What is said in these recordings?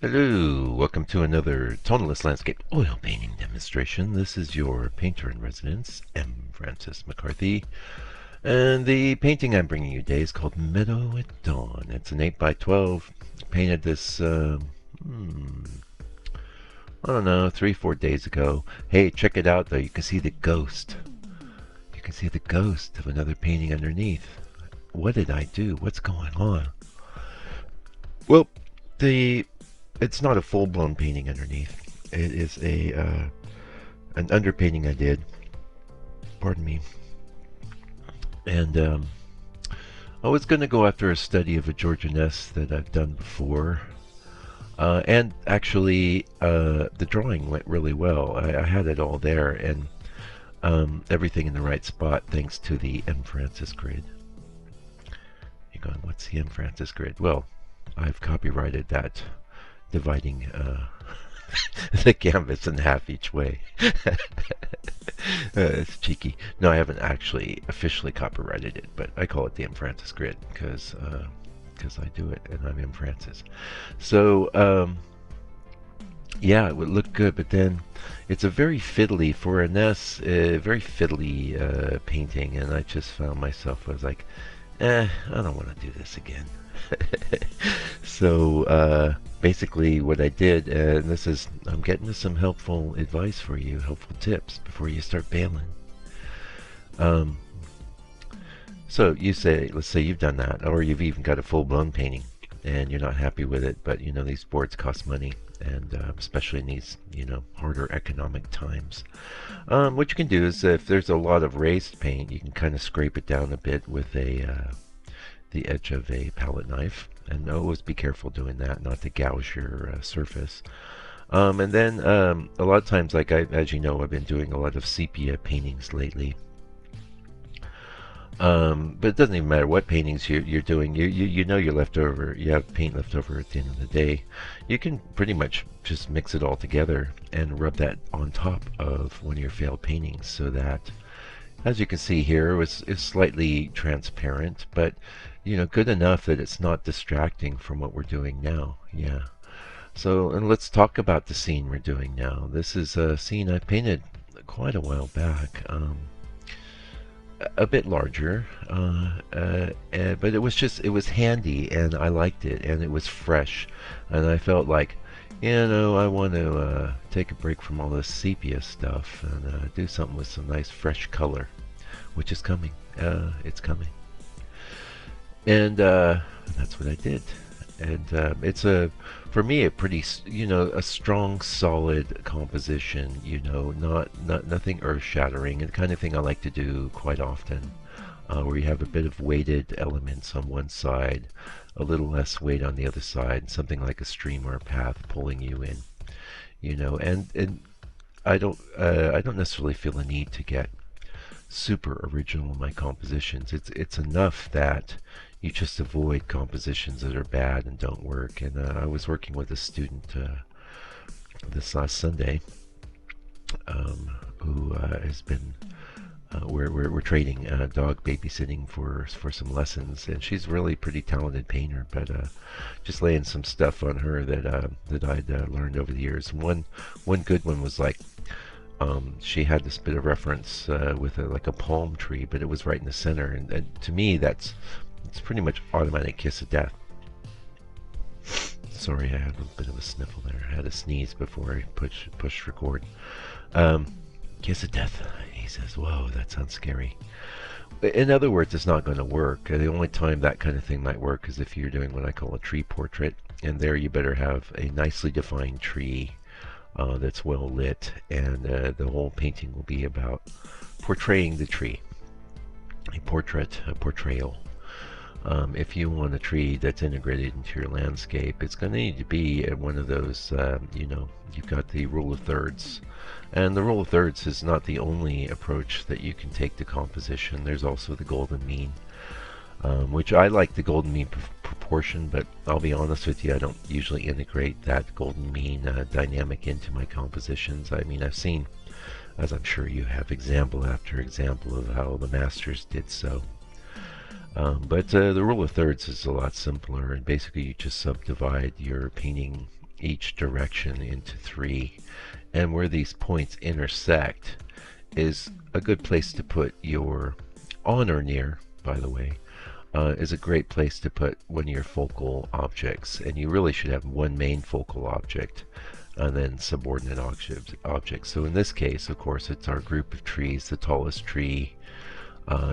Hello, welcome to another tonalist landscape oil painting demonstration. This is your painter in residence, M. Francis McCarthy, and the painting I'm bringing you today is called Meadow at Dawn. It's an 8 by 12. Painted this, I don't know, 3-4 days ago. Hey, check it out though. You can see the ghost. You can see the ghost of another painting underneath. What did I do? What's going on? Well, the it's not a full-blown painting underneath. It is an underpainting I did. Pardon me. And I was going to go after a study of a Georgianess that I've done before. And actually, the drawing went really well. I had it all there, and everything in the right spot thanks to the M. Francis grid. You're going, what's the M. Francis grid? Well, I've copyrighted that, dividing the canvas in half each way. It's cheeky. No, I haven't actually officially copyrighted it, but I call it the M. Francis grid because I do it, and I'm M. Francis. So yeah, it would look good, but then it's a very fiddly, for a Ness, very fiddly painting, and I just found myself, I was like, I don't want to do this again. So basically what I did, and this is, I'm getting to some helpful advice for you, helpful tips before you start bailing. So you say, let's say you've done that, or you've even got a full-blown painting and you're not happy with it, but you know these boards cost money, and especially in these, you know, harder economic times. What you can do is, if there's a lot of raised paint, you can kind of scrape it down a bit with the edge of a palette knife, and always be careful doing that, not to gouge your surface. And then a lot of times, like as you know, I've been doing a lot of sepia paintings lately. But it doesn't even matter what paintings you're doing. You know you're left over. You have paint left over at the end of the day. You can pretty much just mix it all together and rub that on top of one of your failed paintings, so that, as you can see here, it's slightly transparent, but you know, good enough that it's not distracting from what we're doing now. Yeah. So, and let's talk about the scene we're doing now. This is a scene I painted quite a while back. A bit larger, but it was handy, and I liked it, and it was fresh, and I felt like, you know, I want to take a break from all this sepia stuff and do something with some nice fresh color, which is coming. It's coming, and that's what I did. And it's for me, a pretty, you know, a strong, solid composition. You know, nothing earth-shattering, and the kind of thing I like to do quite often, where you have a bit of weighted elements on one side, a little less weight on the other side, something like a stream or a path pulling you in. You know, and I don't necessarily feel the need to get super original in my compositions. It's enough that you just avoid compositions that are bad and don't work. And I was working with a student this last Sunday, who has been we're trading dog babysitting for some lessons, and she's really pretty talented painter, but just laying some stuff on her that I'd learned over the years. One good one was like, she had this bit of reference with like a palm tree, but it was right in the center, and to me it's pretty much automatic kiss of death. Sorry, I had a bit of a sniffle there. I had a sneeze before I pushed record. Kiss of death. He says, whoa, that sounds scary. In other words, it's not going to work. The only time that kind of thing might work is if you're doing what I call a tree portrait, and there you better have a nicely defined tree that's well lit, and the whole painting will be about portraying the tree. A portrayal. If you want a tree that's integrated into your landscape, it's going to need to be one of those, you know, you've got the rule of thirds. And the rule of thirds is not the only approach that you can take to composition. There's also the golden mean, which I like the golden mean proportion, but I'll be honest with you, I don't usually integrate that golden mean dynamic into my compositions. I mean, I've seen, as I'm sure you have, example after example of how the masters did so. But the rule of thirds is a lot simpler, and basically you just subdivide your painting each direction into 3. And where these points intersect is a good place to put your, on or near, by the way, is a great place to put one of your focal objects. And you really should have one main focal object and then subordinate objects. So in this case, of course, it's our group of trees. The tallest tree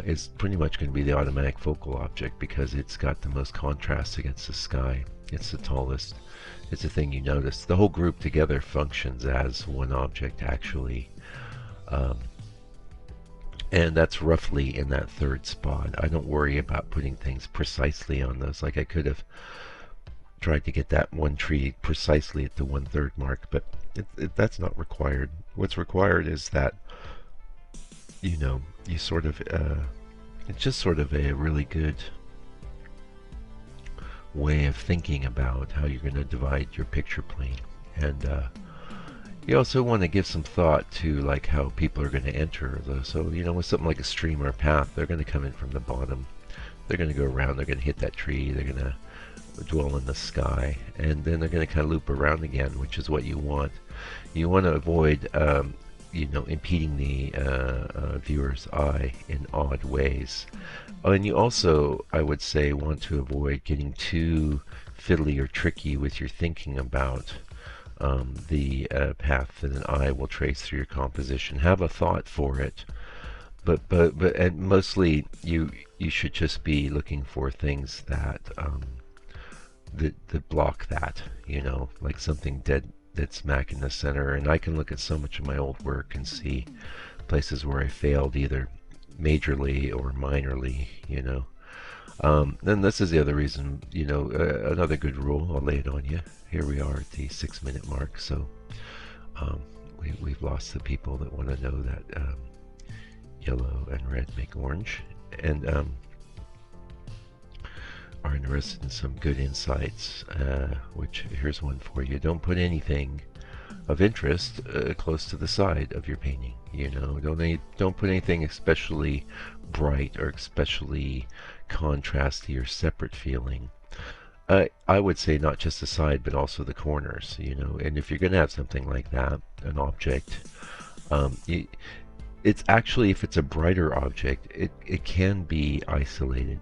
is pretty much going to be the automatic focal object because it's got the most contrast against the sky. It's the tallest. It's the thing you notice. The whole group together functions as one object, actually. And that's roughly in that 3rd spot. I don't worry about putting things precisely on those. Like I could have tried to get that one tree precisely at the 1/3 mark, but that's not required. What's required is that, you know, you sort of, it's just sort of a really good way of thinking about how you're going to divide your picture plane. And you also want to give some thought to like how people are going to enter those. So, you know, with something like a stream or a path, they're going to come in from the bottom. They're going to go around, they're going to hit that tree, they're going to dwell in the sky, and then they're going to kind of loop around again, which is what you want. You want to avoid you know, impeding the viewer's eye in odd ways. And you also, I would say, want to avoid getting too fiddly or tricky with your thinking about the path that an eye will trace through your composition. Have a thought for it, but and mostly you should just be looking for things that that block that, you know, like something dead smack in the center. And I can look at so much of my old work and see places where I failed either majorly or minorly, you know. Then this is the other reason, you know, another good rule, I'll lay it on you. Here we are at the 6-minute mark, so we've lost the people that want to know that yellow and red make orange, and are interested in some good insights, which here's one for you. Don't put anything of interest close to the side of your painting. You know, don't put anything especially bright or especially contrasty or separate feeling. I would say not just the side, but also the corners. You know, and if you're going to have something like that, an object, it's actually, if it's a brighter object, it can be isolated.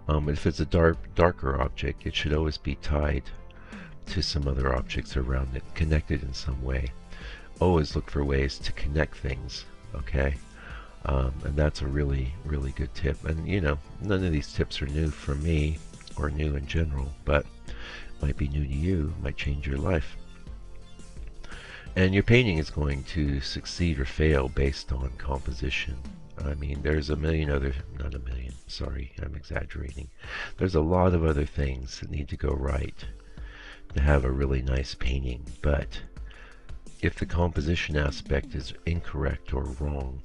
If it's a darker object, it should always be tied to some other objects around it, connected in some way. Always look for ways to connect things, okay? And that's a really, really good tip. And, you know, none of these tips are new for me, or new in general, but might be new to you, might change your life. And your painting is going to succeed or fail based on composition. I mean, there's a million other, not a million, sorry, I'm exaggerating. There's a lot of other things that need to go right to have a really nice painting. But if the composition aspect is incorrect or wrong,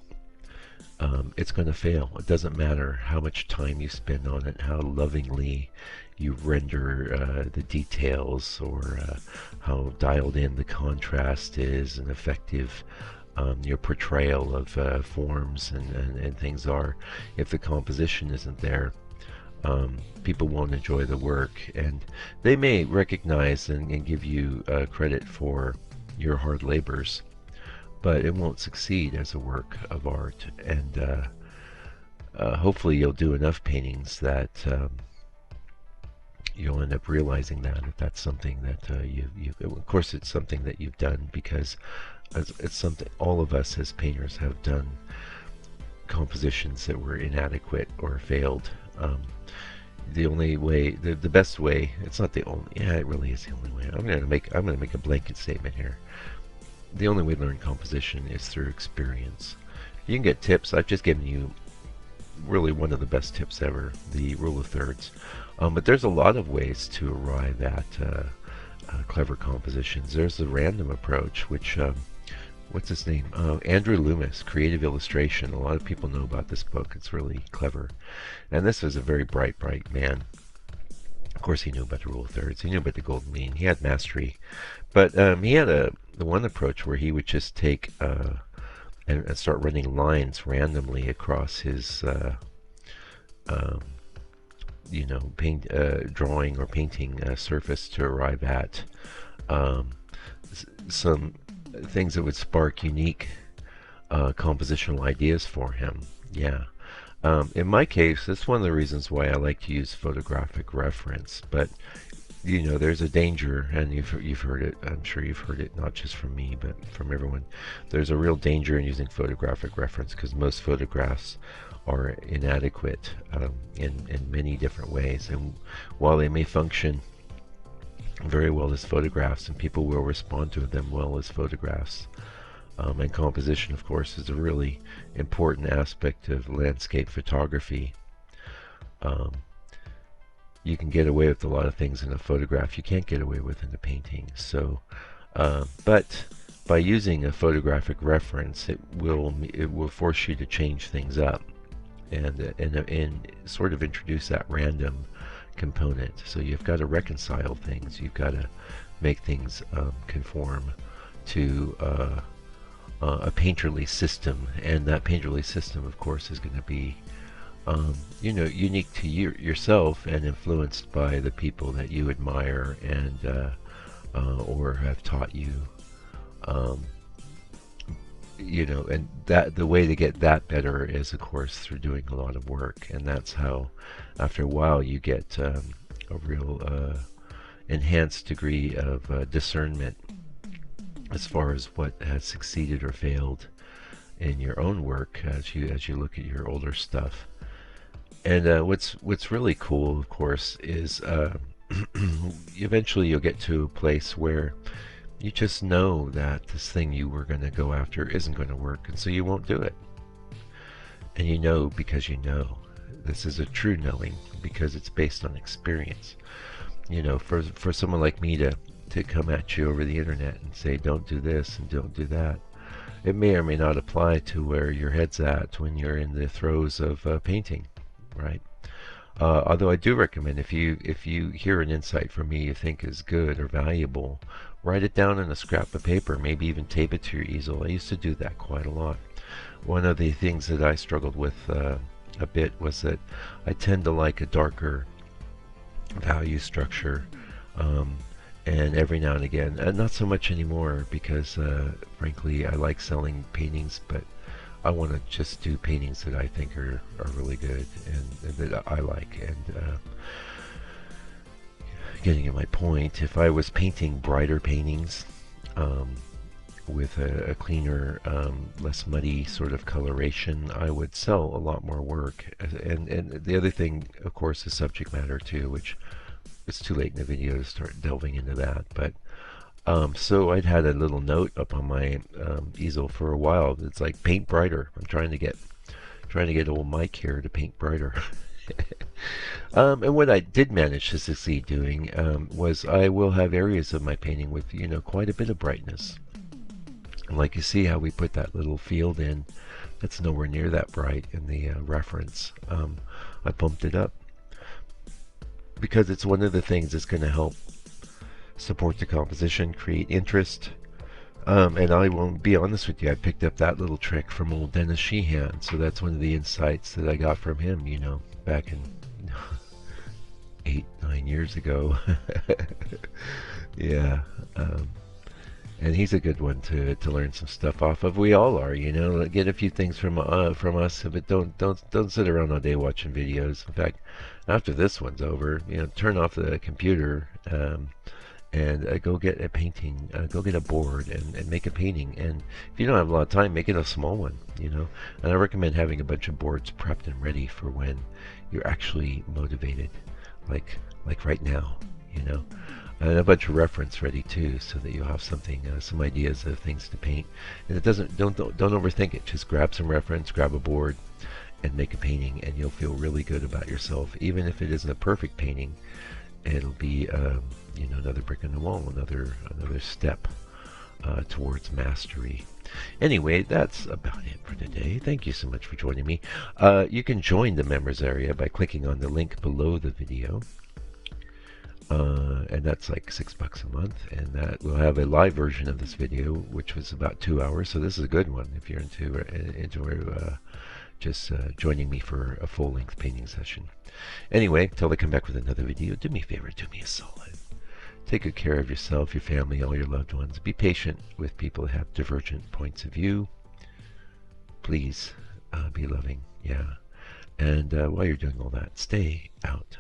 it's going to fail. It doesn't matter how much time you spend on it, how lovingly you render the details, or how dialed in the contrast is and effective your portrayal of forms and things are. If the composition isn't there, people won't enjoy the work, and they may recognize and give you credit for your hard labors, but it won't succeed as a work of art. And hopefully you'll do enough paintings that you'll end up realizing that that's something that of course it's something that you've done, because it's something all of us as painters have done, compositions that were inadequate or failed. The only way, the best way, it's not the only, yeah, it really is the only way. I'm gonna make a blanket statement here. The only way to learn composition is through experience. You can get tips. I've just given you really one of the best tips ever, the rule of thirds. But there's a lot of ways to arrive at clever compositions. There's the random approach, which, what's his name? Andrew Loomis, Creative Illustration. A lot of people know about this book. It's really clever. And this was a very bright man. Of course, he knew about the rule of thirds. He knew about the golden mean. He had mastery. But he had the one approach where he would just take and start running lines randomly across his you know, drawing or painting surface to arrive at um, some things that would spark unique compositional ideas for him. Yeah. In my case, that's one of the reasons why I like to use photographic reference. But you know, there's a danger, and you've heard it. I'm sure you've heard it not just from me, but from everyone. There's a real danger in using photographic reference because most photographs are inadequate in many different ways. And while they may function very well as photographs, and people will respond to them well as photographs, and composition, of course, is a really important aspect of landscape photography. Um, you can get away with a lot of things in a photograph you can't get away with in a painting. So, but by using a photographic reference, it will force you to change things up and sort of introduce that random component. So you've got to reconcile things. You've got to make things conform to a painterly system, and that painterly system, of course, is going to be unique to yourself and influenced by the people that you admire and or have taught you. Um, and that the way to get that better is, of course, through doing a lot of work, and that's how, after a while, you get a real enhanced degree of discernment as far as what has succeeded or failed in your own work as you look at your older stuff. And what's really cool, of course, is eventually you'll get to a place where you just know that this thing you were going to go after isn't going to work, and so you won't do it. And you know because you know. This is a true knowing because it's based on experience. For someone like me to come at you over the internet and say don't do this and don't do that, it may or may not apply to where your head's at when you're in the throes of painting, right? Although I do recommend, if you hear an insight from me you think is good or valuable, write it down on a scrap of paper, maybe even tape it to your easel. I used to do that quite a lot. One of the things that I struggled with a bit was that I tend to like a darker value structure, and every now and again, not so much anymore because frankly I like selling paintings, but I want to just do paintings that I think are really good and that I like. And getting at my point, if I was painting brighter paintings with a cleaner, less muddy sort of coloration, I would sell a lot more work. And the other thing, of course, is subject matter too, which it's too late in the video to start delving into that. But so I'd had a little note up on my easel for a while. It's like paint brighter. I'm trying to get old Mike here to paint brighter. And what I did manage to succeed doing was I will have areas of my painting with quite a bit of brightness. And like you see how we put that little field in, that's nowhere near that bright in the reference. I bumped it up because it's one of the things that's going to help support the composition, create interest. And I will be honest with you, I picked up that little trick from old Dennis Sheehan. So that's one of the insights that I got from him, back in 8-9 years ago. Yeah. And he's a good one to learn some stuff off of. We all are, get a few things from us, but don't sit around all day watching videos. In fact, after this one's over, turn off the computer and go get a painting, go get a board and make a painting. And if you don't have a lot of time, make it a small one, And I recommend having a bunch of boards prepped and ready for when you're actually motivated, like right now, And a bunch of reference ready too, so that you'll have something, some ideas of things to paint. And don't overthink it. Just grab some reference, grab a board, and make a painting, and you'll feel really good about yourself. Even if it isn't a perfect painting, it'll be another brick in the wall, another step towards mastery. Anyway, that's about it for today. Thank you so much for joining me. You can join the members area by clicking on the link below the video. And that's like $6 a month, and that will have a live version of this video, which was about 2 hours. So this is a good one if you're into just joining me for a full-length painting session. Anyway, till I come back with another video, do me a favor, do me a solid. Take good care of yourself, your family, all your loved ones. Be patient with people that have divergent points of view. Please be loving, yeah. And while you're doing all that, stay out